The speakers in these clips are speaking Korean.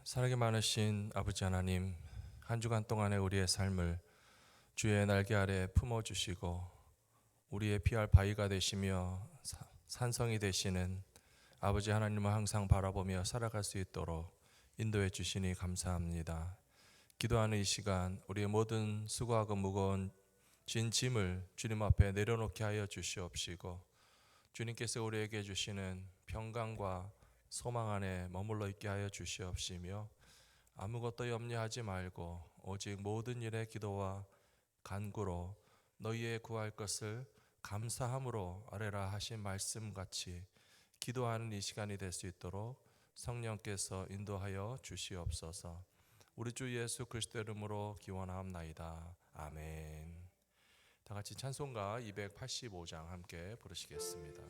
사랑이 많으신 아버지 하나님, 한 주간 동안의 우리의 삶을 주의 날개 아래 품어주시고 우리의 피할 바위가 되시며 산성이 되시는 아버지 하나님을 항상 바라보며 살아갈 수 있도록 인도해 주시니 감사합니다. 기도하는 이 시간 우리의 모든 수고하고 무거운 짐을 주님 앞에 내려놓게 하여 주시옵시고, 주님께서 우리에게 주시는 평강과 소망 안에 머물러 있게 하여 주시옵시며, 아무것도 염려하지 말고 오직 모든 일에 기도와 간구로 너희의 구할 것을 감사함으로 아뢰라 하신 말씀같이 기도하는 이 시간이 될 수 있도록 성령께서 인도하여 주시옵소서. 우리 주 예수 그리스도의 이름으로 기원하옵나이다. 아멘. 다 같이 찬송가 285장 함께 부르시겠습니다.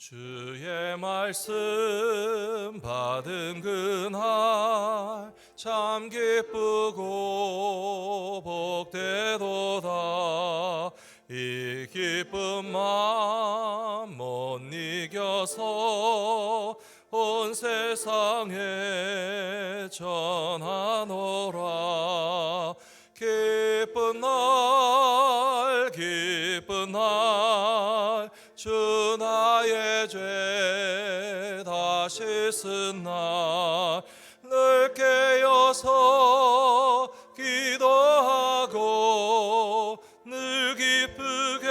주의 말씀 받은 그날 참 기쁘고 복되도다. 이 기쁜 마음 못 이겨서 온 세상에 전하노라. 기쁜 날 주 나의 죄 다시 쓴 날 늘 깨어서 기도하고 늘 기쁘게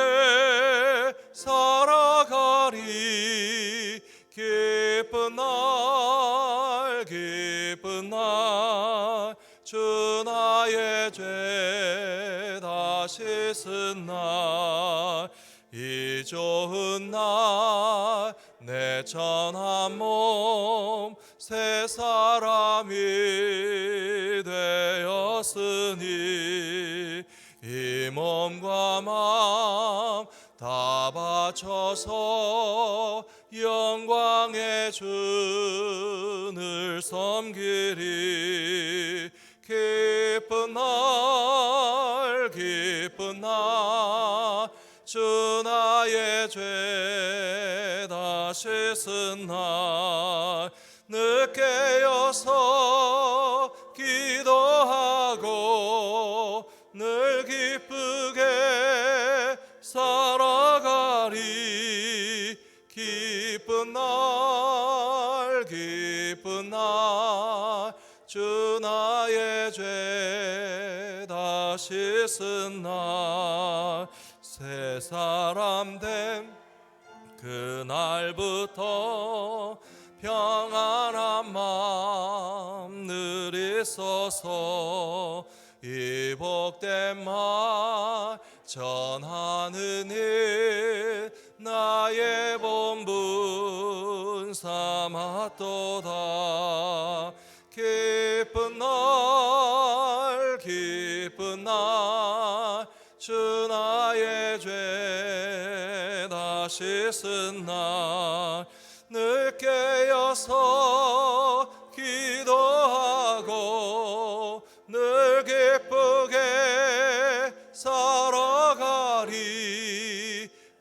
살아가리. 기쁜 날 주 나의 죄 다시 쓴 날 이 좋은 날 내 천한 몸 새 사람이 되었으니 이 몸과 마음 다 바쳐서 영광의 주를 섬기리. 기쁜 날 주 나의 죄 다시 쓴 날 늘 깨어서 기도하고 늘 기쁘게 살아가리. 기쁜 날 주 나의 죄 다시 다시 쓴 날 새 사람 된 그날부터 평안한 마음 늘 있어서 이 복된 말 전하는 일 나의 본분 삼았도다. 기쁜 날 주 나의 죄 다시 쓴 날 늘 깨어서 기도하고 늘 기쁘게 살아가리.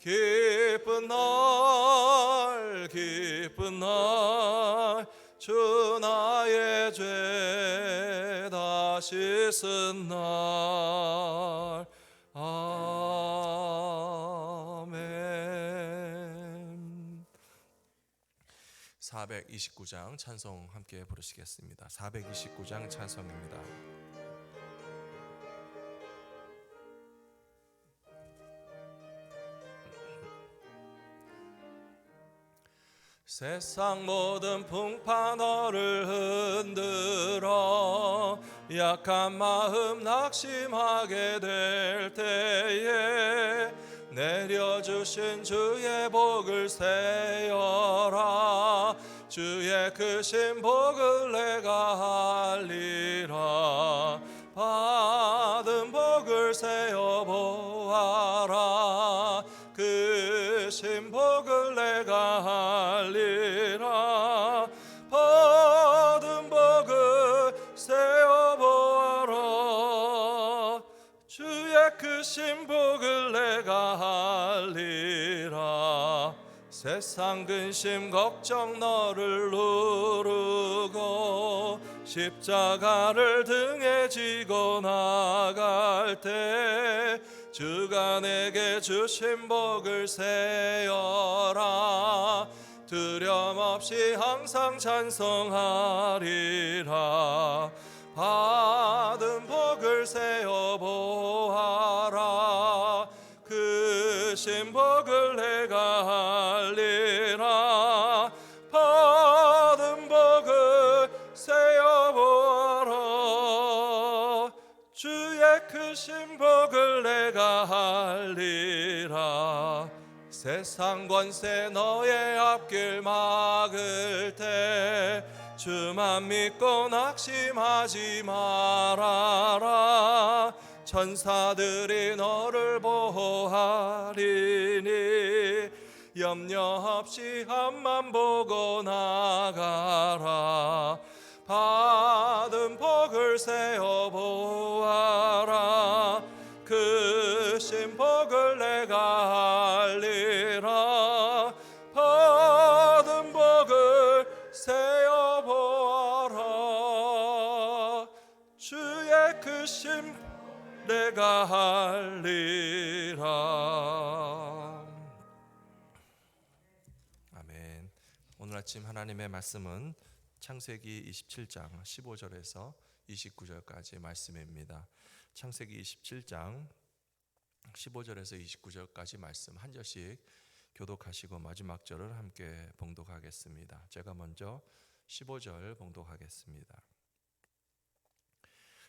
기쁜 날 주 나의 죄 다시 쓴 날. 아멘. 429장 찬송 함께 부르시겠습니다. 429장 찬송입니다. 세상 모든 풍파 너를 흔들어 약한 마음 낙심하게 될 때에 내려주신 주의 복을 세어라. 주의 크신 복을 내가 알리라. 받은 복을 세어보아라. 크신 복을 내가 알리라. 받은 복을 세어보아라. 주의 크신 복을 내가 알리라. 세상 근심 걱정 너를 누르고 십자가를 등에 지고 나갈 때 주가 내게 주신 복을 세어라. 두려움 없이 항상 찬송하리라. 받은 복을 세어보아라. 크신 복을 내가 알리라. 받은 복을 세어보아라. 주의 크신 복을 내가 알리라. 세상 권세 너의 앞길 막을 때 주만 믿고 낙심하지 말아라. 천사들이 너를 보호하리니 염려 없이 앞만 보고 나가라. 받은 복을 세어보아라. 크신 복을 내가 알리라. 받은 복을 세어보아라. 주의 크신 내가 알리라. 아멘. 오늘 아침 하나님의 말씀은 창세기 27장 15절에서 29절까지 말씀입니다. 창세기 27장 15절에서 29절까지 말씀 한 절씩 교독하시고 마지막 절을 함께 봉독하겠습니다. 제가 먼저 15절 봉독하겠습니다.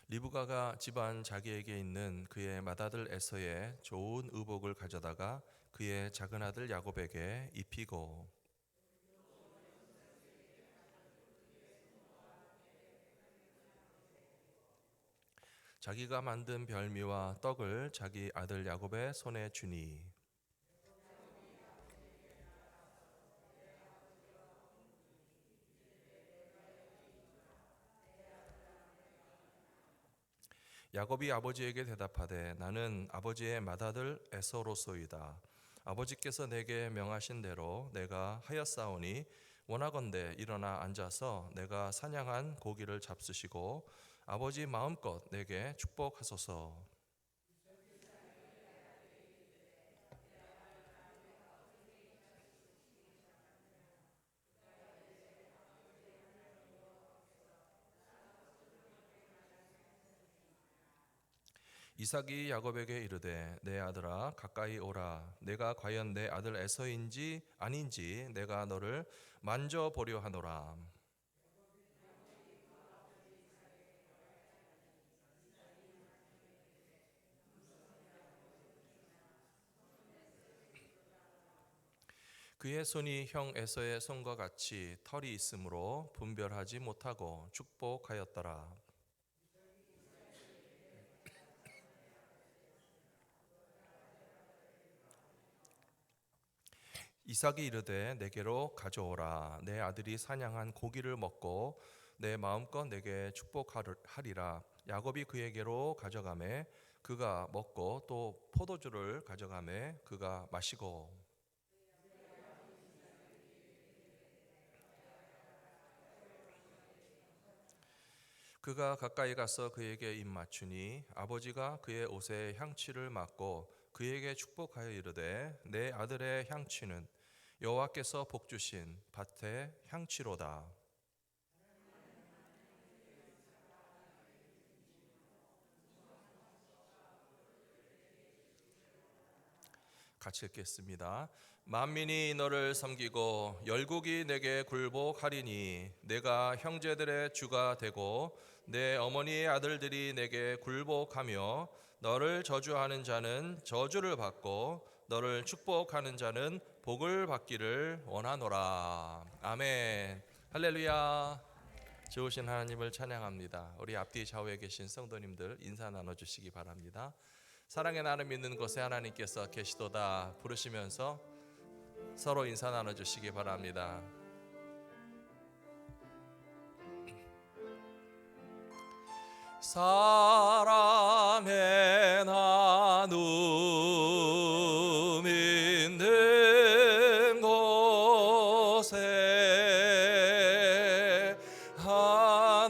리브가가 집안 자기에게 있는 그의 맏아들 에서의 좋은 의복을 가져다가 그의 작은 아들 야곱에게 입히고 자기가 만든 별미와 떡을 자기 아들 야곱의 손에 주니 야곱이 아버지에게 대답하되 나는 아버지의 맏아들 에서로소이다. 아버지께서 내게 명하신 대로 내가 하였사오니 원하건대 일어나 앉아서 내가 사냥한 고기를 잡수시고 아버지 마음껏 내게 축복하소서. 이삭이 야곱에게 이르되 내 아들아 가까이 오라. 내가 과연 내 아들 에서인지 아닌지 내가 너를 만져보려 하노라. 그의 손이 형 에서의 손과 같이 털이 있으므로 분별하지 못하고 축복하였더라. 이삭이 이르되 내게로 가져오라. 내 아들이 사냥한 고기를 먹고 내 마음껏 내게 축복하리라. 야곱이 그에게로 가져가매 그가 먹고 또 포도주를 가져가매 그가 마시고 그가 가까이 가서 그에게 입 맞추니 아버지가 그의 옷에 향취를 맡고 그에게 축복하여 이르되 내 아들의 향취는 여호와께서 복 주신 밭의 향취로다. 같이 읽겠습니다. 만민이 너를 섬기고 열국이 내게 굴복하리니 내가 형제들의 주가 되고 내 어머니의 아들들이 내게 굴복하며 너를 저주하는 자는 저주를 받고 너를 축복하는 자는 복을 받기를 원하노라. 아멘. 할렐루야. 좋으신 하나님을 찬양합니다. 우리 앞뒤 좌우에 계신 성도님들 인사 나눠주시기 바랍니다. 사랑의 나를 믿는 곳에 하나님께서 계시도다 부르시면서 서로 인사 나눠주시기 바랍니다. 사랑의 나눔 있는 곳에 하나님께서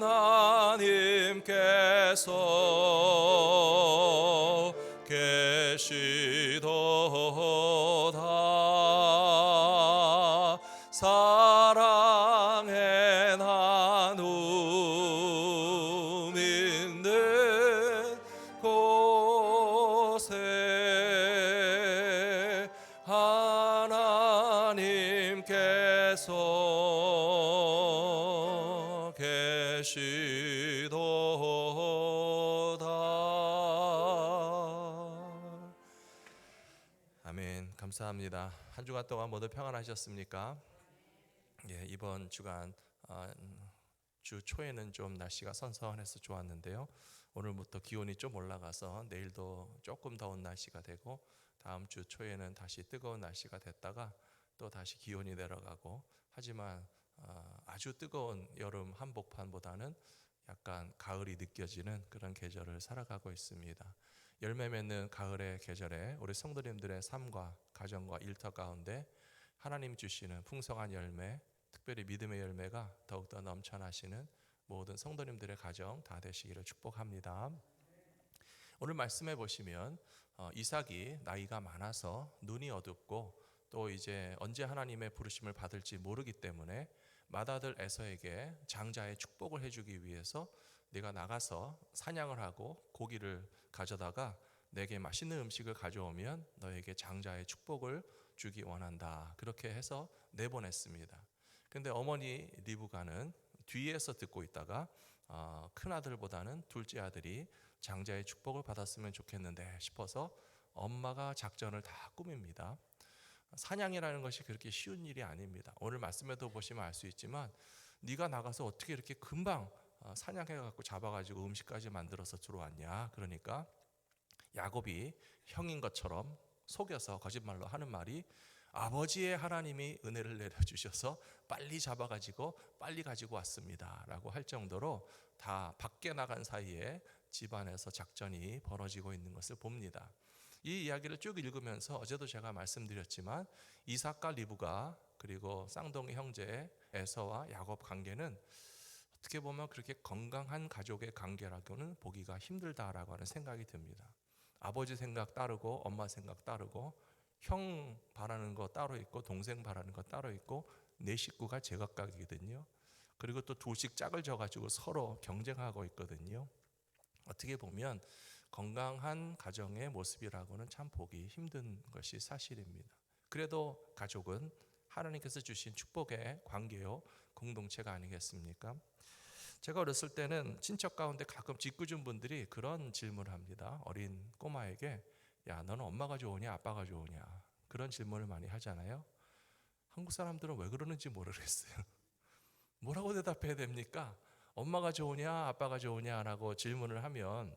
계시도다. 사랑의 나눔 있는 곳에 하나님께서 계시도다. 아멘. 감사합니다. 한 주간 동안 모두 평안하셨습니까? 예, 이번 주간 주 초에는 좀 날씨가 선선해서 좋았는데요. 오늘부터 기온이 좀 올라가서 내일도 조금 더운 날씨가 되고 다음 주 초에는 다시 뜨거운 날씨가 됐다가 또 다시 기온이 내려가고 하지만 아주 뜨거운 여름 한복판보다는 약간 가을이 느껴지는 그런 계절을 살아가고 있습니다. 열매 맺는 가을의 계절에 우리 성도님들의 삶과 가정과 일터 가운데 하나님 주시는 풍성한 열매, 특별히 믿음의 열매가 더욱더 넘쳐나시는 모든 성도님들의 가정 다 되시기를 축복합니다. 오늘 말씀해 보시면 이삭이 나이가 많아서 눈이 어둡고 또 이제 언제 하나님의 부르심을 받을지 모르기 때문에 맏아들 에서에게 장자의 축복을 해주기 위해서 네가 나가서 사냥을 하고 고기를 가져다가 내게 맛있는 음식을 가져오면 너에게 장자의 축복을 주기 원한다. 그렇게 해서 내보냈습니다. 근데 어머니 리브가는 뒤에서 듣고 있다가 큰아들보다는 둘째 아들이 장자의 축복을 받았으면 좋겠는데 싶어서 엄마가 작전을 다 꾸밉니다. 사냥이라는 것이 그렇게 쉬운 일이 아닙니다. 오늘 말씀에도 보시면 알 수 있지만 네가 나가서 어떻게 이렇게 금방 사냥해갖고 잡아가지고 음식까지 만들어서 들어왔냐. 그러니까 야곱이 형인 것처럼 속여서 거짓말로 하는 말이 아버지의 하나님이 은혜를 내려주셔서 빨리 잡아가지고 빨리 가지고 왔습니다 라고 할 정도로 다 밖에 나간 사이에 집안에서 작전이 벌어지고 있는 것을 봅니다. 이 이야기를 쭉 읽으면서 어제도 제가 말씀드렸지만 이삭과 리브가 그리고 쌍둥이 형제 에서와 야곱 관계는 어떻게 보면 그렇게 건강한 가족의 관계라고는 보기가 힘들다라고 하는 생각이 듭니다. 아버지 생각 따르고 엄마 생각 따르고 형 바라는 거 따로 있고 동생 바라는 거 따로 있고 내 식구가 제각각이거든요. 그리고 또 둘씩 짝을 져가지고 서로 경쟁하고 있거든요. 어떻게 보면 건강한 가정의 모습이라고는 참 보기 힘든 것이 사실입니다. 그래도 가족은 하나님께서 주신 축복의 관계요 공동체가 아니겠습니까? 제가 어렸을 때는 친척 가운데 가끔 짓궂은 분들이 그런 질문을 합니다. 어린 꼬마에게 야, 너는 엄마가 좋으냐 아빠가 좋으냐, 그런 질문을 많이 하잖아요. 한국 사람들은 왜 그러는지 모르겠어요. 뭐라고 대답해야 됩니까? 엄마가 좋으냐 아빠가 좋으냐라고 질문을 하면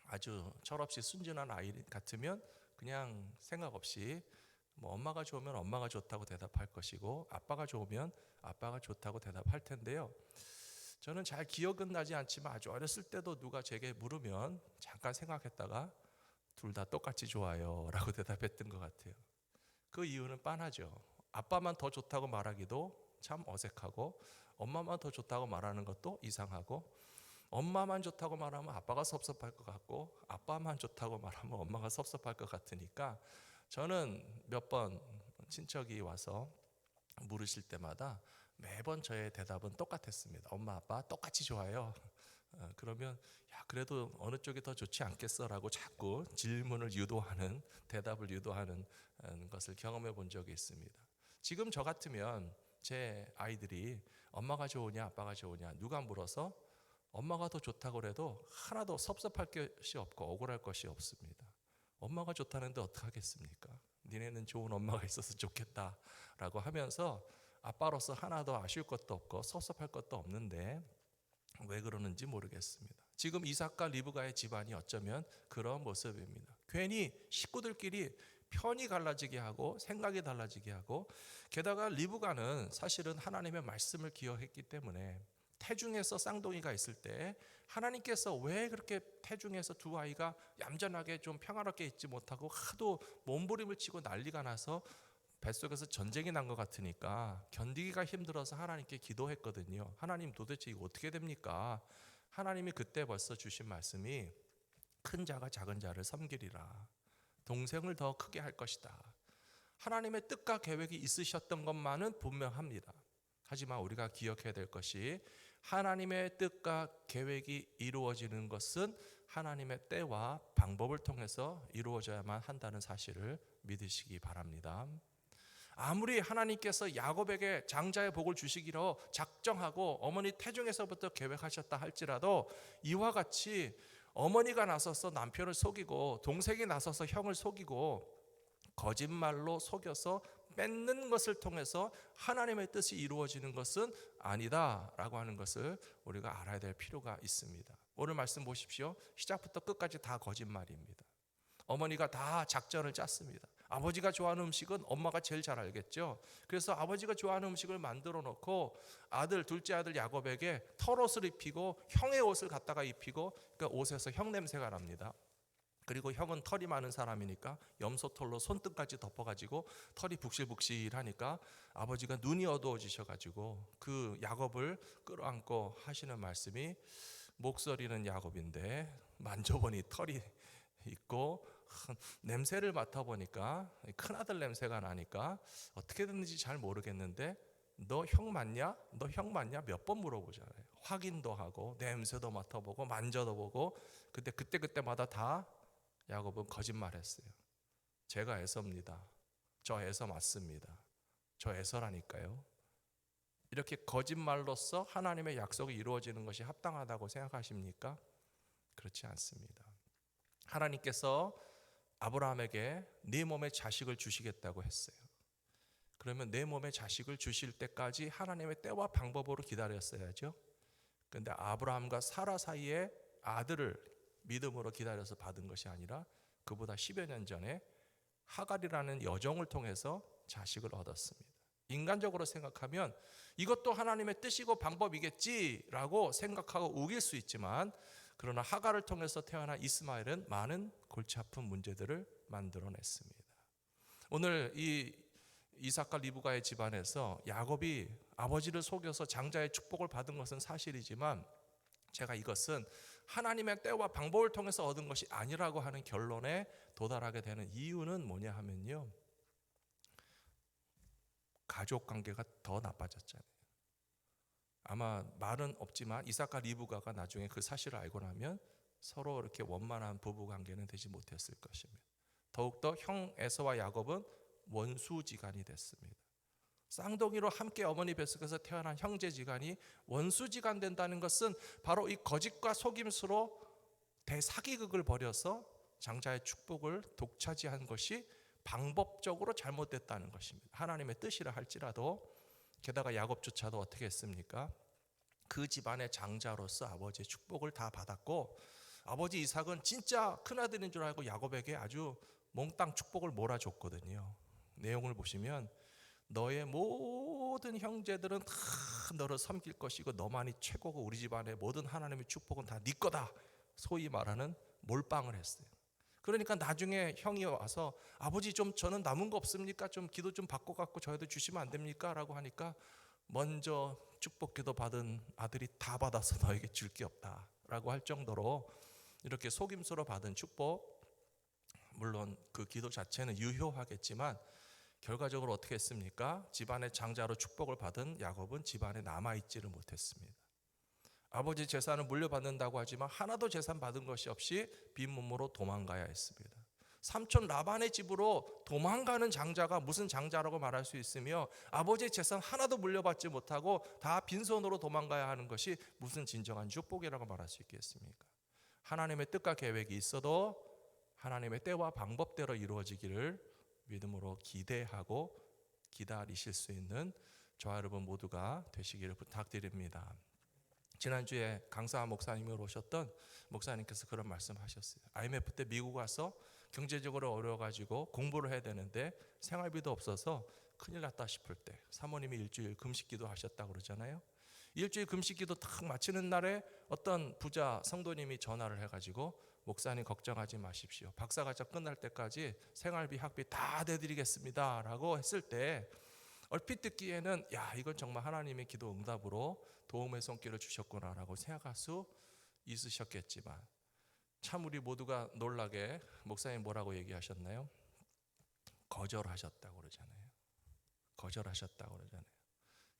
아주 철없이 순진한 아이 같으면 그냥 생각 없이 뭐 엄마가 좋으면 엄마가 좋다고 대답할 것이고 아빠가 좋으면 아빠가 좋다고 대답할 텐데요. 저는 잘 기억은 나지 않지만 아주 어렸을 때도 누가 제게 물으면 잠깐 생각했다가 둘 다 똑같이 좋아요 라고 대답했던 것 같아요. 그 이유는 뻔하죠. 아빠만 더 좋다고 말하기도 참 어색하고 엄마만 더 좋다고 말하는 것도 이상하고 엄마만 좋다고 말하면 아빠가 섭섭할 것 같고 아빠만 좋다고 말하면 엄마가 섭섭할 것 같으니까 저는 몇 번 친척이 와서 물으실 때마다 매번 저의 대답은 똑같았습니다. 엄마 아빠 똑같이 좋아요. 그러면 야 그래도 어느 쪽이 더 좋지 않겠어라고 자꾸 질문을 유도하는, 대답을 유도하는 것을 경험해 본 적이 있습니다. 지금 저 같으면 제 아이들이 엄마가 좋으냐 아빠가 좋으냐 누가 물어서 엄마가 더 좋다고 해도 하나도 섭섭할 것이 없고 억울할 것이 없습니다. 엄마가 좋다는데 어떡하겠습니까? 니네는 좋은 엄마가 있어서 좋겠다라고 하면서 아빠로서 하나도 아쉬울 것도 없고 섭섭할 것도 없는데 왜 그러는지 모르겠습니다. 지금 이삭과 리브가의 집안이 어쩌면 그런 모습입니다. 괜히 식구들끼리 편이 갈라지게 하고 생각이 달라지게 하고, 게다가 리브가는 사실은 하나님의 말씀을 기억했기 때문에 태중에서 쌍둥이가 있을 때 하나님께서 왜 그렇게 태중에서 두 아이가 얌전하게 좀 평화롭게 있지 못하고 하도 몸부림을 치고 난리가 나서 뱃속에서 전쟁이 난 것 같으니까 견디기가 힘들어서 하나님께 기도했거든요. 하나님 도대체 이거 어떻게 됩니까? 하나님이 그때 벌써 주신 말씀이 큰 자가 작은 자를 섬기리라, 동생을 더 크게 할 것이다. 하나님의 뜻과 계획이 있으셨던 것만은 분명합니다. 하지만 우리가 기억해야 될 것이 하나님의 뜻과 계획이 이루어지는 것은 하나님의 때와 방법을 통해서 이루어져야만 한다는 사실을 믿으시기 바랍니다. 아무리 하나님께서 야곱에게 장자의 복을 주시기로 작정하고 어머니 태중에서부터 계획하셨다 할지라도 이와 같이 어머니가 나서서 남편을 속이고 동생이 나서서 형을 속이고 거짓말로 속여서 뺏는 것을 통해서 하나님의 뜻이 이루어지는 것은 아니다라고 하는 것을 우리가 알아야 될 필요가 있습니다. 오늘 말씀 보십시오. 시작부터 끝까지 다 거짓말입니다. 어머니가 다 작전을 짰습니다. 아버지가 좋아하는 음식은 엄마가 제일 잘 알겠죠. 그래서 아버지가 좋아하는 음식을 만들어 놓고 둘째 아들 야곱에게 털옷을 입히고 형의 옷을 갖다가 입히고, 그러니까 옷에서 형 냄새가 납니다. 그리고 형은 털이 많은 사람이니까 염소털로 손등까지 덮어가지고 털이 북실북실하니까 아버지가 눈이 어두워지셔가지고 그 야곱을 끌어안고 하시는 말씀이, 목소리는 야곱인데 만져보니 털이 있고 냄새를 맡아보니까 큰아들 냄새가 나니까 어떻게 됐는지 잘 모르겠는데 너 형 맞냐? 너 형 맞냐? 몇 번 물어보잖아요. 확인도 하고 냄새도 맡아보고 만져도 보고. 그때마다 다 야곱은 거짓말했어요. 제가 에서입니다. 저 에서 맞습니다. 저 에서라니까요. 이렇게 거짓말로써 하나님의 약속이 이루어지는 것이 합당하다고 생각하십니까? 그렇지 않습니다. 하나님께서 아브라함에게 네 몸에 자식을 주시겠다고 했어요. 그러면 내 몸에 자식을 주실 때까지 하나님의 때와 방법으로 기다렸어야죠. 그런데 아브라함과 사라 사이에 아들을 믿음으로 기다려서 받은 것이 아니라 그보다 10여 년 전에 하갈이라는 여종을 통해서 자식을 얻었습니다. 인간적으로 생각하면 이것도 하나님의 뜻이고 방법이겠지라고 생각하고 우길 수 있지만, 그러나 하갈을 통해서 태어난 이스마엘은 많은 골치 아픈 문제들을 만들어냈습니다. 오늘 이 이삭과 리브가의 집안에서 야곱이 아버지를 속여서 장자의 축복을 받은 것은 사실이지만, 제가 이것은 하나님의 때와 방법을 통해서 얻은 것이 아니라고 하는 결론에 도달하게 되는 이유는 뭐냐 하면요, 가족 관계가 더 나빠졌잖아요. 아마 말은 없지만 이삭과 리브가가 나중에 그 사실을 알고 나면 서로 이렇게 원만한 부부 관계는 되지 못했을 것입니다. 더욱더 형 에서와 야곱은 원수지간이 됐습니다. 쌍둥이로 함께 어머니 뱃속에서 태어난 형제지간이 원수지간 된다는 것은 바로 이 거짓과 속임수로 대사기극을 벌여서 장자의 축복을 독차지한 것이 방법적으로 잘못됐다는 것입니다. 하나님의 뜻이라 할지라도, 게다가 야곱조차도 어떻게 했습니까? 그 집안의 장자로서 아버지의 축복을 다 받았고, 아버지 이삭은 진짜 큰아들인 줄 알고 야곱에게 아주 몽땅 축복을 몰아줬거든요. 내용을 보시면 너의 모든 형제들은 다 너를 섬길 것이고 너만이 최고고 우리 집안의 모든 하나님의 축복은 다 네 거다, 소위 말하는 몰빵을 했어요. 그러니까 나중에 형이 와서 아버지 좀 저는 남은 거 없습니까? 좀 기도 좀 받고 갖고 저희도 주시면 안 됩니까? 라고 하니까 먼저 축복 기도 받은 아들이 다 받아서 너에게 줄 게 없다 라고 할 정도로 이렇게 속임수로 받은 축복, 물론 그 기도 자체는 유효하겠지만 결과적으로 어떻게 했습니까? 집안의 장자로 축복을 받은 야곱은 집안에 남아있지를 못했습니다. 아버지 재산을 물려받는다고 하지만 하나도 재산 받은 것이 없이 빈몸으로 도망가야 했습니다. 삼촌 라반의 집으로 도망가는 장자가 무슨 장자라고 말할 수 있으며, 아버지의 재산 하나도 물려받지 못하고 다 빈손으로 도망가야 하는 것이 무슨 진정한 축복이라고 말할 수 있겠습니까? 하나님의 뜻과 계획이 있어도 하나님의 때와 방법대로 이루어지기를 믿음으로 기대하고 기다리실 수 있는 저와 여러분 모두가 되시기를 부탁드립니다. 지난주에 강사 목사님으로 오셨던 목사님께서 그런 말씀하셨어요. IMF 때 미국 와서 경제적으로 어려워가지고 공부를 해야 되는데 생활비도 없어서 큰일 났다 싶을 때 사모님이 일주일 금식기도 하셨다고 그러잖아요. 일주일 금식기도 딱 마치는 날에 어떤 부자 성도님이 전화를 해가지고 목사님 걱정하지 마십시오. 박사과정 끝날 때까지 생활비 학비 다 대드리겠습니다 라고 했을 때 얼핏 듣기에는 야, 이건 정말 하나님의 기도 응답으로 도움의 손길을 주셨구나라고 생각할 수 있으셨겠지만, 참 우리 모두가 놀라게 목사님 뭐라고 얘기하셨나요? 거절하셨다고 그러잖아요. 거절하셨다고 그러잖아요.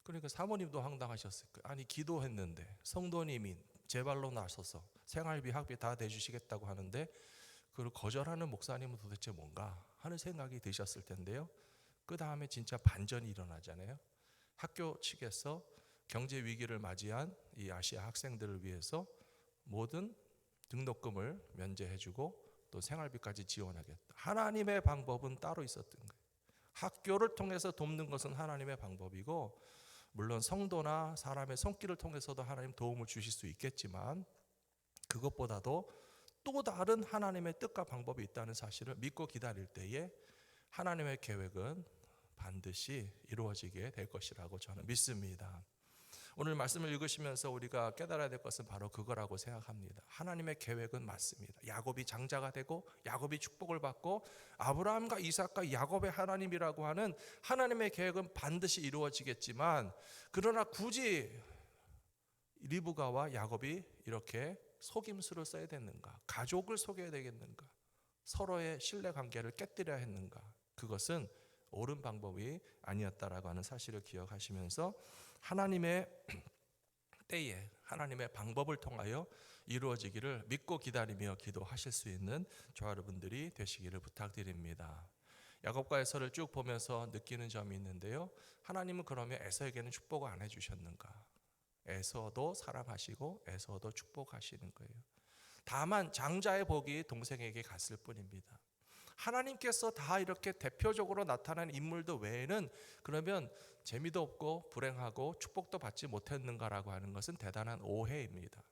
그러니까 사모님도 황당하셨을 거예요. 아니 기도했는데 성도님이 제 발로 나서서 생활비 학비 다 대주시겠다고 하는데 그걸 거절하는 목사님은 도대체 뭔가 하는 생각이 드셨을 텐데요. 그 다음에 진짜 반전이 일어나잖아요. 학교 측에서 경제 위기를 맞이한 이 아시아 학생들을 위해서 모든 등록금을 면제해주고 또 생활비까지 지원하겠다. 하나님의 방법은 따로 있었던 거예요. 학교를 통해서 돕는 것은 하나님의 방법이고, 물론 성도나 사람의 손길을 통해서도 하나님 도움을 주실 수 있겠지만 그것보다도 또 다른 하나님의 뜻과 방법이 있다는 사실을 믿고 기다릴 때에 하나님의 계획은 반드시 이루어지게 될 것이라고 저는 믿습니다. 오늘 말씀을 읽으시면서 우리가 깨달아야 될 것은 바로 그거라고 생각합니다. 하나님의 계획은 맞습니다. 야곱이 장자가 되고 야곱이 축복을 받고 아브라함과 이삭과 야곱의 하나님이라고 하는 하나님의 계획은 반드시 이루어지겠지만, 그러나 굳이 리브가와 야곱이 이렇게 속임수를 써야 됐는가? 가족을 속여야 되겠는가? 서로의 신뢰관계를 깨뜨려야 했는가? 그것은 옳은 방법이 아니었다라고 하는 사실을 기억하시면서 하나님의 때에 하나님의 방법을 통하여 이루어지기를 믿고 기다리며 기도하실 수 있는 저와 여러분들이 되시기를 부탁드립니다. 야곱과 에서를 쭉 보면서 느끼는 점이 있는데요. 하나님은 그러면 에서에게는 축복을 안 해주셨는가? 에서도 사랑하시고 에서도 축복하시는 거예요. 다만 장자의 복이 동생에게 갔을 뿐입니다. 하나님께서 다 이렇게 대표적으로 나타난 인물들 외에는 그러면 재미도 없고 불행하고 축복도 받지 못했는가라고 하는 것은 대단한 오해입니다.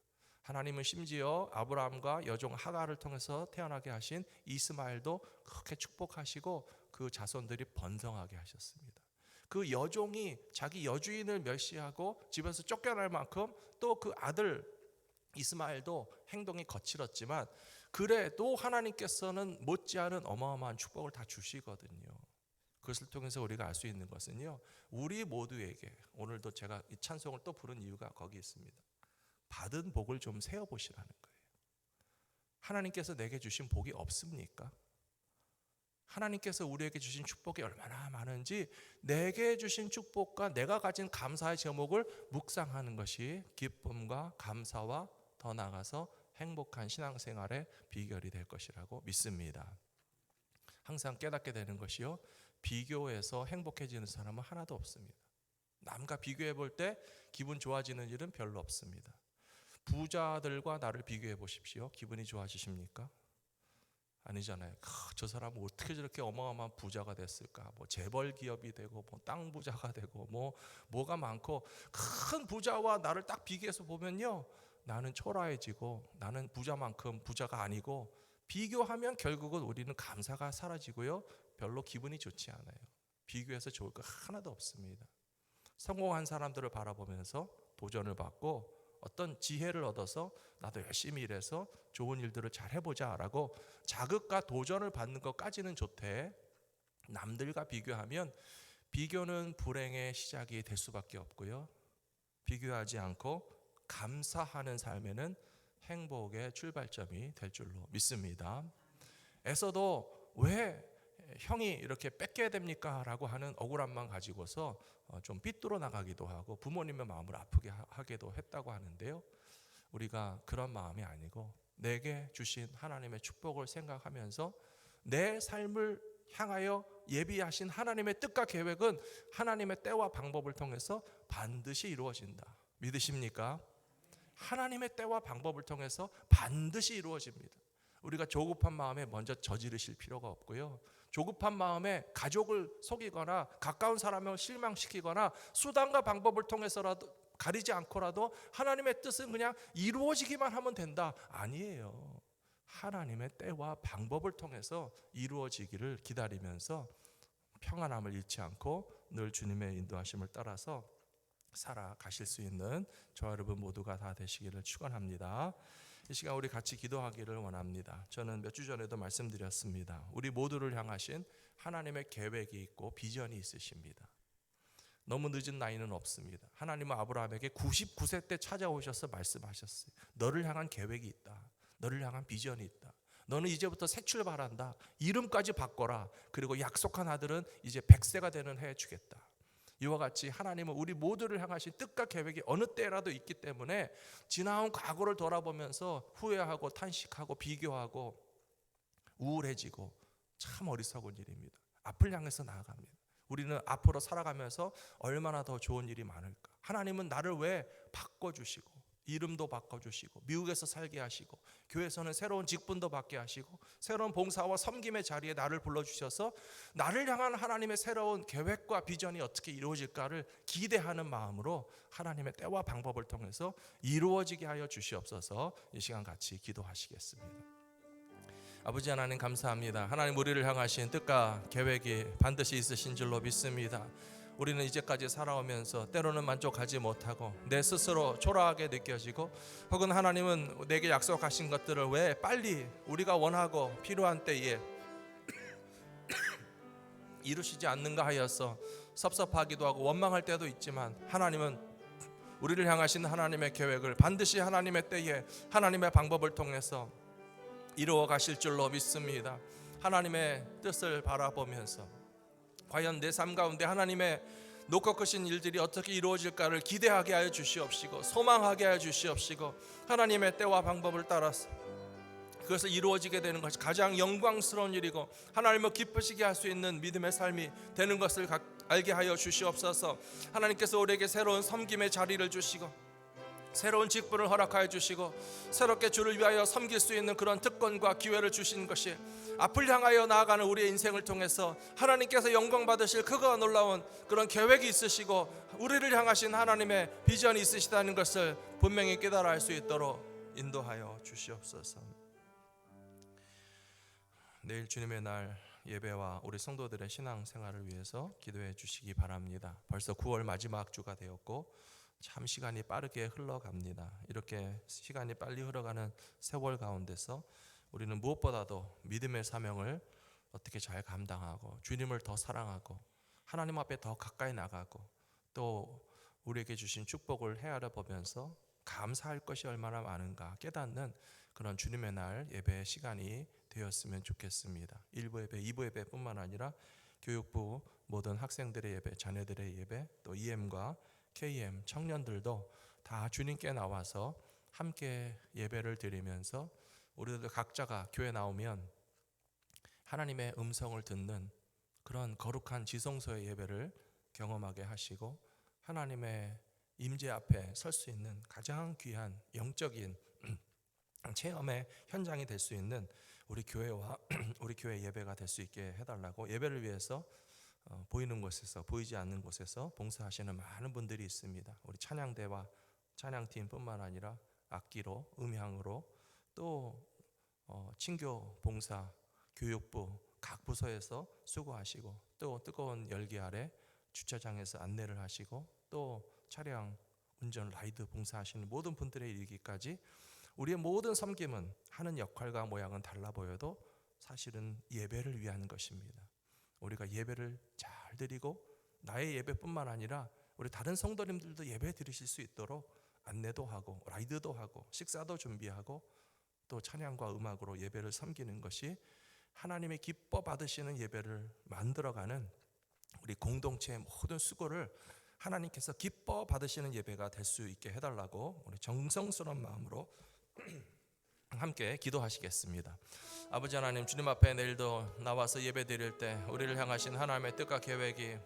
하나님은 심지어 아브라함과 여종 하갈을 통해서 태어나게 하신 이스마엘도 그렇게 축복하시고 그 자손들이 번성하게 하셨습니다. 그 여종이 자기 여주인을 멸시하고 집에서 쫓겨날 만큼 또 그 아들 이스마엘도 행동이 거칠었지만 그래도 하나님께서는 못지않은 어마어마한 축복을 다 주시거든요. 그것을 통해서 우리가 알 수 있는 것은요, 우리 모두에게 오늘도 제가 이 찬송을 또 부른 이유가 거기 있습니다. 받은 복을 좀 세어보시라는 거예요. 하나님께서 내게 주신 복이 없습니까? 하나님께서 우리에게 주신 축복이 얼마나 많은지 내게 주신 축복과 내가 가진 감사의 제목을 묵상하는 것이 기쁨과 감사와 더 나아가서 행복한 신앙생활의 비결이 될 것이라고 믿습니다. 항상 깨닫게 되는 것이요, 비교해서 행복해지는 사람은 하나도 없습니다. 남과 비교해 볼 때 기분 좋아지는 일은 별로 없습니다. 부자들과 나를 비교해 보십시오. 기분이 좋아지십니까? 아니잖아요. 저 사람은 어떻게 저렇게 어마어마한 부자가 됐을까? 뭐 재벌 기업이 되고, 뭐 땅 부자가 되고, 뭐가 많고, 큰 부자와 나를 딱 비교해서 보면요, 나는 초라해지고, 나는 부자만큼 부자가 아니고, 비교하면 결국은 우리는 감사가 사라지고요, 별로 기분이 좋지 않아요. 비교해서 좋을 거 하나도 없습니다. 성공한 사람들을 바라보면서 도전을 받고 어떤 지혜를 얻어서 나도 열심히 일해서 좋은 일들을 잘 해보자라고 자극과 도전을 받는 것까지는 좋대. 남들과 비교하면 비교는 불행의 시작이 될 수밖에 없고요, 비교하지 않고 감사하는 삶에는 행복의 출발점이 될 줄로 믿습니다. 에서도 왜 형이 이렇게 뺏겨야 됩니까? 라고 하는 억울함만 가지고서 좀 삐뚤어 나가기도 하고 부모님의 마음을 아프게 하기도 했다고 하는데요, 우리가 그런 마음이 아니고 내게 주신 하나님의 축복을 생각하면서 내 삶을 향하여 예비하신 하나님의 뜻과 계획은 하나님의 때와 방법을 통해서 반드시 이루어진다. 믿으십니까? 하나님의 때와 방법을 통해서 반드시 이루어집니다. 우리가 조급한 마음에 먼저 저지르실 필요가 없고요, 조급한 마음에 가족을 속이거나 가까운 사람을 실망시키거나 수단과 방법을 통해서라도 가리지 않고라도 하나님의 뜻은 그냥 이루어지기만 하면 된다, 아니에요. 하나님의 때와 방법을 통해서 이루어지기를 기다리면서 평안함을 잃지 않고 늘 주님의 인도하심을 따라서 살아가실 수 있는 저와 여러분 모두가 다 되시기를 축원합니다. 이 시간 우리 같이 기도하기를 원합니다. 저는 몇 주 전에도 말씀드렸습니다. 우리 모두를 향하신 하나님의 계획이 있고 비전이 있으십니다. 너무 늦은 나이는 없습니다. 하나님은 아브라함에게 99세 때 찾아오셔서 말씀하셨어요. 너를 향한 계획이 있다. 너를 향한 비전이 있다. 너는 이제부터 새 출발한다. 이름까지 바꿔라. 그리고 약속한 아들은 이제 100세가 되는 해에 주겠다. 이와 같이 하나님은 우리 모두를 향하신 뜻과 계획이 어느 때라도 있기 때문에 지나온 과거를 돌아보면서 후회하고 탄식하고 비교하고 우울해지고 참 어리석은 일입니다. 앞을 향해서 나아갑니다. 우리는 앞으로 살아가면서 얼마나 더 좋은 일이 많을까. 하나님은 나를 왜 바꿔주시고 이름도 바꿔주시고 미국에서 살게 하시고 교회에서는 새로운 직분도 받게 하시고 새로운 봉사와 섬김의 자리에 나를 불러주셔서 나를 향한 하나님의 새로운 계획과 비전이 어떻게 이루어질까를 기대하는 마음으로 하나님의 때와 방법을 통해서 이루어지게 하여 주시옵소서. 이 시간 같이 기도하시겠습니다. 아버지 하나님 감사합니다. 하나님 우리를 향하신 뜻과 계획이 반드시 있으신 줄로 믿습니다. 우리는 이제까지 살아오면서 때로는 만족하지 못하고 내 스스로 초라하게 느껴지고 혹은 하나님은 내게 약속하신 것들을 왜 빨리 우리가 원하고 필요한 때에 이루시지 않는가 하여서 섭섭하기도 하고 원망할 때도 있지만 하나님은 우리를 향하신 하나님의 계획을 반드시 하나님의 때에 하나님의 방법을 통해서 이루어 가실 줄로 믿습니다. 하나님의 뜻을 바라보면서 과연 내 삶 가운데 하나님의 놓고 크신 일들이 어떻게 이루어질까를 기대하게 하여 주시옵시고 소망하게 하여 주시옵시고 하나님의 때와 방법을 따라서 그것을 이루어지게 되는 것이 가장 영광스러운 일이고 하나님을 기쁘시게 할 수 있는 믿음의 삶이 되는 것을 알게 하여 주시옵소서. 하나님께서 우리에게 새로운 섬김의 자리를 주시고 새로운 직분을 허락하여 주시고 새롭게 주를 위하여 섬길 수 있는 그런 특권과 기회를 주신 것이 앞을 향하여 나아가는 우리의 인생을 통해서 하나님께서 영광 받으실 크고 놀라운 그런 계획이 있으시고 우리를 향하신 하나님의 비전이 있으시다는 것을 분명히 깨달아 알 수 있도록 인도하여 주시옵소서. 내일 주님의 날 예배와 우리 성도들의 신앙생활을 위해서 기도해 주시기 바랍니다. 벌써 9월 마지막 주가 되었고 참 시간이 빠르게 흘러갑니다. 이렇게 시간이 빨리 흘러가는 세월 가운데서 우리는 무엇보다도 믿음의 사명을 어떻게 잘 감당하고 주님을 더 사랑하고 하나님 앞에 더 가까이 나가고 또 우리에게 주신 축복을 헤아려 보면서 감사할 것이 얼마나 많은가 깨닫는 그런 주님의 날 예배의 시간이 되었으면 좋겠습니다. 1부 예배, 2부 예배뿐만 아니라 교육부 모든 학생들의 예배, 자녀들의 예배, 또 EM과 KM 청년들도 다 주님께 나와서 함께 예배를 드리면서 우리들 각자가 교회 나오면 하나님의 음성을 듣는 그런 거룩한 지성소의 예배를 경험하게 하시고 하나님의 임재 앞에 설 수 있는 가장 귀한 영적인 체험의 현장이 될 수 있는 우리 교회와 우리 교회 예배가 될 수 있게 해달라고, 예배를 위해서 보이는 곳에서 보이지 않는 곳에서 봉사하시는 많은 분들이 있습니다. 우리 찬양대와 찬양팀뿐만 아니라 악기로, 음향으로, 또 친교 봉사, 교육부 각 부서에서 수고하시고, 또 뜨거운 열기 아래 주차장에서 안내를 하시고, 또 차량 운전 라이드 봉사하시는 모든 분들의 이르기까지 우리의 모든 섬김은 하는 역할과 모양은 달라 보여도 사실은 예배를 위한 것입니다. 우리가 예배를 잘 드리고 나의 예배뿐만 아니라 우리 다른 성도님들도 예배 드리실 수 있도록 안내도 하고 라이드도 하고 식사도 준비하고 또 찬양과 음악으로 예배를 섬기는 것이 하나님의 기뻐 받으시는 예배를 만들어가는 우리 공동체의 모든 수고를 하나님께서 기뻐 받으시는 예배가 될 수 있게 해달라고 우리 정성스러운 마음으로 함께 기도하시겠습니다. 아버지 하나님, 주님 앞에 내일도 나와서 예배 드릴 때 우리를 향하신 하나님의 뜻과 계획이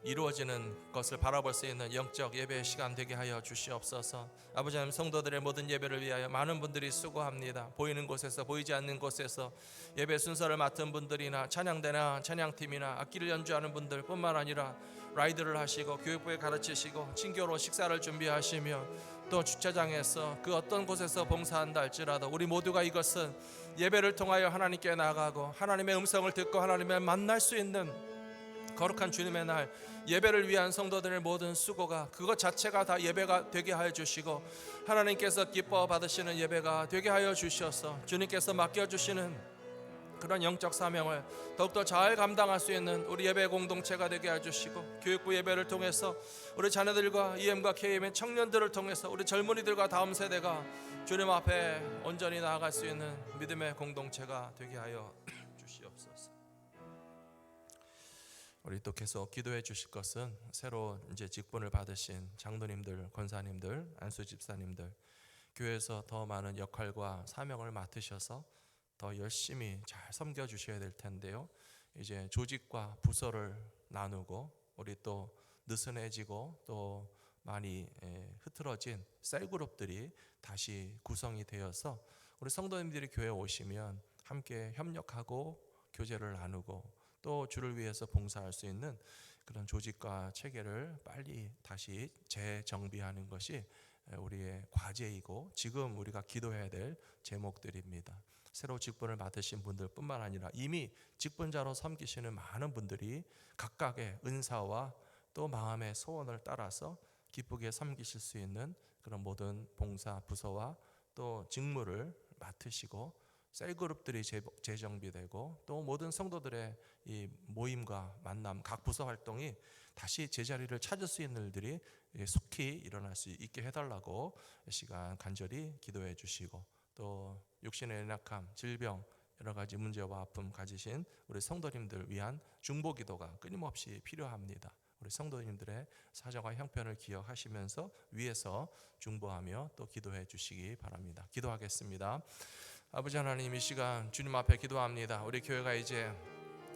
이루어지는 것을 바라볼 수 있는 영적 예배의 시간 되게 하여 주시옵소서. 아버지 하나님, 성도들의 모든 예배를 위하여 많은 분들이 수고합니다. 보이는 곳에서 보이지 않는 곳에서 예배 순서를 맡은 분들이나 찬양대나 찬양팀이나 악기를 연주하는 분들 뿐만 아니라 라이드를 하시고 교육부에 가르치시고 친교로 식사를 준비하시며 또 주차장에서 그 어떤 곳에서 봉사한다 할지라도 우리 모두가 이것은 예배를 통하여 하나님께 나아가고 하나님의 음성을 듣고 하나님을 만날 수 있는 거룩한 주님의 날, 예배를 위한 성도들의 모든 수고가 그것 자체가 다 예배가 되게 하여 주시고 하나님께서 기뻐 받으시는 예배가 되게 하여 주셔서 주님께서 맡겨주시는 그런 영적 사명을 더욱더 잘 감당할 수 있는 우리 예배 공동체가 되게 해주시고 교육부 예배를 통해서 우리 자녀들과 EM과 KM의 청년들을 통해서 우리 젊은이들과 다음 세대가 주님 앞에 온전히 나아갈 수 있는 믿음의 공동체가 되게 하여 주시옵소서. 우리 또 계속 기도해 주실 것은 새로 이제 직분을 받으신 장로님들, 권사님들, 안수 집사님들, 교회에서 더 많은 역할과 사명을 맡으셔서 더 열심히 잘 섬겨 주셔야 될 텐데요. 이제 조직과 부서를 나누고 우리 또 느슨해지고 또 많이 흐트러진 셀그룹들이 다시 구성이 되어서 우리 성도님들이 교회에 오시면 함께 협력하고 교제를 나누고 또 주를 위해서 봉사할 수 있는 그런 조직과 체계를 빨리 다시 재정비하는 것이 우리의 과제이고 지금 우리가 기도해야 될 제목들입니다. 새로 직분을 맡으신 분들뿐만 아니라 이미 직분자로 섬기시는 많은 분들이 각각의 은사와 또 마음의 소원을 따라서 기쁘게 섬기실 수 있는 그런 모든 봉사 부서와 또 직무를 맡으시고 셀그룹들이 재정비되고 또 모든 성도들의 이 모임과 만남, 각 부서 활동이 다시 제자리를 찾을 수 있는 일들이 속히 일어날 수 있게 해달라고 이 시간 간절히 기도해 주시고 또 육신의 연약함, 질병, 여러 가지 문제와 아픔 가지신 우리 성도님들 위한 중보 기도가 끊임없이 필요합니다. 우리 성도님들의 사정과 형편을 기억하시면서 위에서 중보하며 또 기도해 주시기 바랍니다. 기도하겠습니다. 아버지 하나님, 이 시간 주님 앞에 기도합니다. 우리 교회가 이제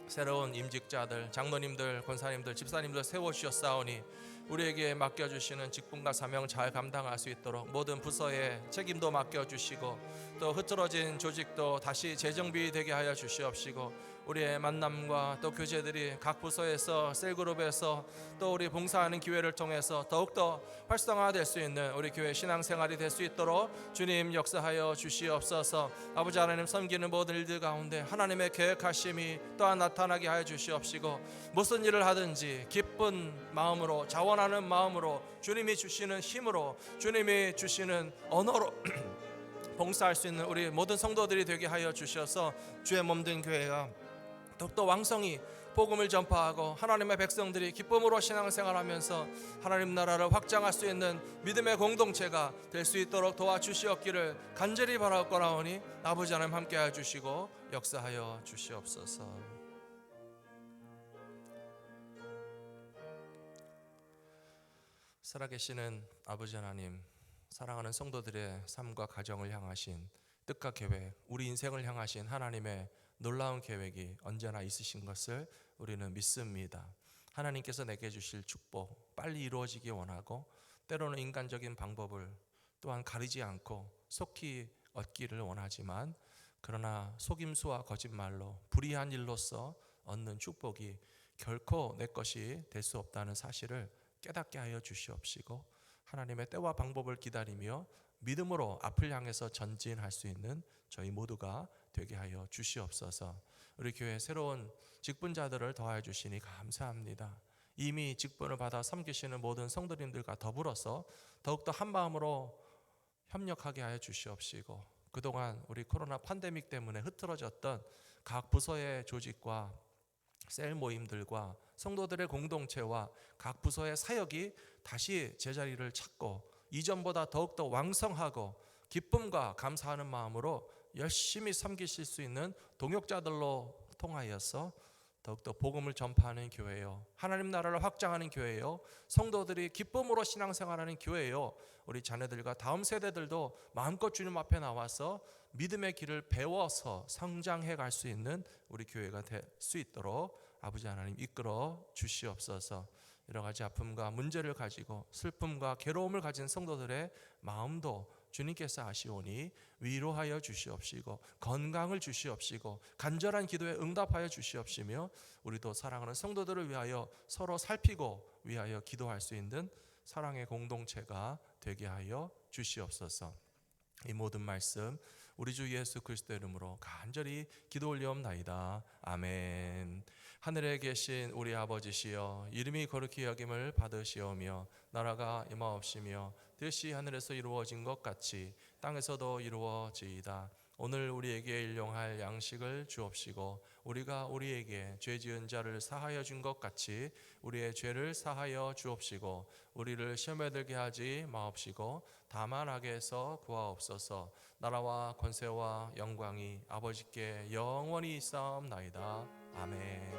새로운 임직자들, 장로님들, 권사님들, 집사님들 세워주셨사오니 우리에게 맡겨주시는 직분과 사명 잘 감당할 수 있도록 모든 부서의 책임도 맡겨주시고 또 흐트러진 조직도 다시 재정비되게 하여 주시옵시고 우리의 만남과 또 교제들이 각 부서에서 셀그룹에서 또 우리 봉사하는 기회를 통해서 더욱더 활성화될 수 있는 우리 교회 신앙생활이 될 수 있도록 주님 역사하여 주시옵소서. 아버지 하나님, 섬기는 모든 일들 가운데 하나님의 계획하심이 또한 나타나게 하여 주시옵시고 무슨 일을 하든지 기쁜 마음으로, 자원하는 마음으로, 주님이 주시는 힘으로, 주님이 주시는 언어로 봉사할 수 있는 우리 모든 성도들이 되게 하여 주셔서 주의 몸된 교회가 더욱더 왕성히 복음을 전파하고 하나님의 백성들이 기쁨으로 신앙생활하면서 하나님 나라를 확장할 수 있는 믿음의 공동체가 될 수 있도록 도와주시옵기를 간절히 바라옵고나오니 아버지 하나님 함께하여 주시고 역사하여 주시옵소서. 살아계시는 아버지 하나님, 사랑하는 성도들의 삶과 가정을 향하신 뜻과 계획, 우리 인생을 향하신 하나님의 놀라운 계획이 언제나 있으신 것을 우리는 믿습니다. 하나님께서 내게 주실 축복 빨리 이루어지기 원하고, 때로는 인간적인 방법을 또한 가리지 않고 속히 얻기를 원하지만, 그러나 속임수와 거짓말로 불의한 일로서 얻는 축복이 결코 내 것이 될 수 없다는 사실을 깨닫게 하여 주시옵시고, 하나님의 때와 방법을 기다리며 믿음으로 앞을 향해서 전진할 수 있는 저희 모두가 되게 하여 주시옵소서. 우리 교회 새로운 직분자들을 더하여 주시니 감사합니다. 이미 직분을 받아 섬기시는 모든 성도님들과 더불어서 더욱더 한 마음으로 협력하게 하여 주시옵시고, 그동안 우리 코로나 팬데믹 때문에 흐트러졌던 각 부서의 조직과 셀 모임들과 성도들의 공동체와 각 부서의 사역이 다시 제자리를 찾고 이전보다 더욱더 왕성하고 기쁨과 감사하는 마음으로 열심히 섬기실 수 있는 동역자들로 통하여서 더욱더 복음을 전파하는 교회요, 하나님 나라를 확장하는 교회요, 성도들이 기쁨으로 신앙생활하는 교회요, 우리 자녀들과 다음 세대들도 마음껏 주님 앞에 나와서 믿음의 길을 배워서 성장해 갈 수 있는 우리 교회가 될 수 있도록 아버지 하나님 이끌어 주시옵소서. 여러 가지 아픔과 문제를 가지고 슬픔과 괴로움을 가진 성도들의 마음도 주님께서 아시오니 위로하여 주시옵시고, 건강을 주시옵시고, 간절한 기도에 응답하여 주시옵시며, 우리도 사랑하는 성도들을 위하여 서로 살피고 위하여 기도할 수 있는 사랑의 공동체가 되게 하여 주시옵소서. 이 모든 말씀 우리 주 예수 그리스도의 이름으로 간절히 기도 올리옵나이다. 아멘. 하늘에 계신 우리 아버지시여, 이름이 거룩히 여김을 받으시오며 나라가 임하옵시며 뜻이 하늘에서 이루어진 것 같이 땅에서도 이루어지이다. 오늘 우리에게 일용할 양식을 주옵시고, 우리가 우리에게 죄 지은 자를 사하여 준 것 같이 우리의 죄를 사하여 주옵시고, 우리를 시험에 들게 하지 마옵시고 다만 악에서 구하옵소서. 나라와 권세와 영광이 아버지께 영원히 있사옵나이다. 아멘.